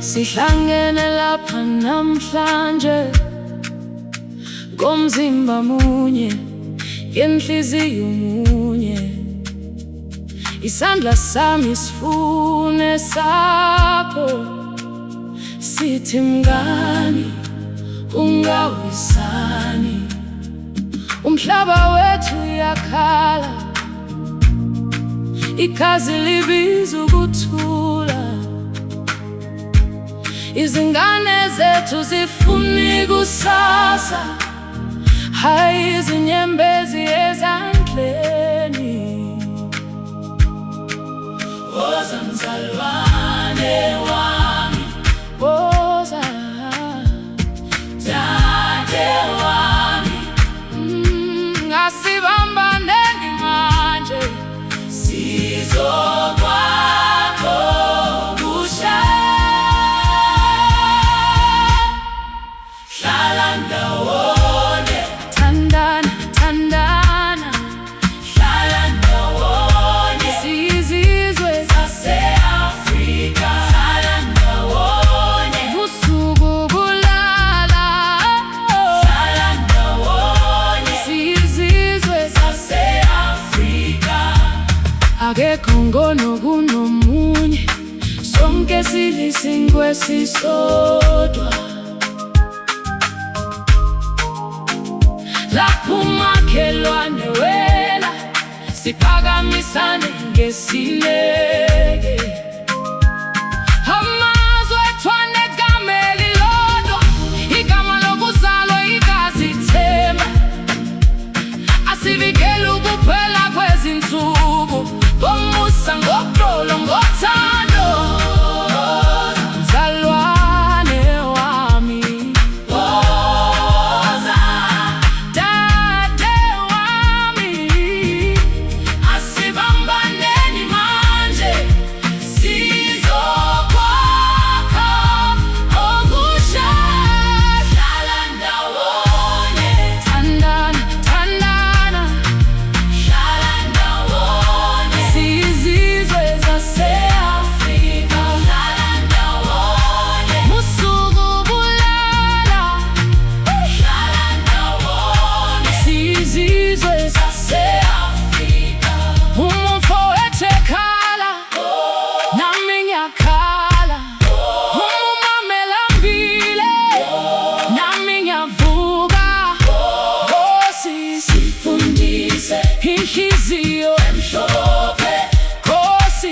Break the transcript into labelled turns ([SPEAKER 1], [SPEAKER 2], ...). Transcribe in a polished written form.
[SPEAKER 1] Sihlangene lapha namhlanje ngomzimba munye, ngenhliziyo munye. Isandla sami sifune sakho, sithi mngani ungawisani. Umhlaba wethu uyakhala, ikhazi libiza ukuthula. Izingane zethu zifuna ikusasa, hayi izinyembezi ezandleni. Woza mzalwane wami, woza dade wami, ngasibambaneni manje sizokwakho okusha. Hlala ndawonye, thandana, thandana, hlala ndawonye, siyizizwe zase-Afrika. Hlala ndawonye, ubusuku bulala, hlala ndawonye, siyizizwe zase-Afrika. Akekho ngonokunomunye, sonke silisingwe sisodwa. Lapho umakhelwane wela, siphakamisane ngesineke. Amazwe ethu anegama elilodwa, igama lokuzalwa, igazi, ithemba. Asivikele ukuphela kwezinsuku, ngomusa, ngoxolo, ngothando. Mzalwane wami, woza dade wami, asibambaneni manje sizokwakha okusha. Hlala ndawonye, thandana, thandana, hlala ndawonye, siyizizwe zase-Afrika. Hlala ndawonye, ubusuku bulala, hlala ndawonye, siyizizwe zase-Afrika. Umufo wethu ekhala, nami ngiyakhala. Umama elambile, nami ngiyavuka. Nkosi sifundise inhliziyo emhlophe, Nkosi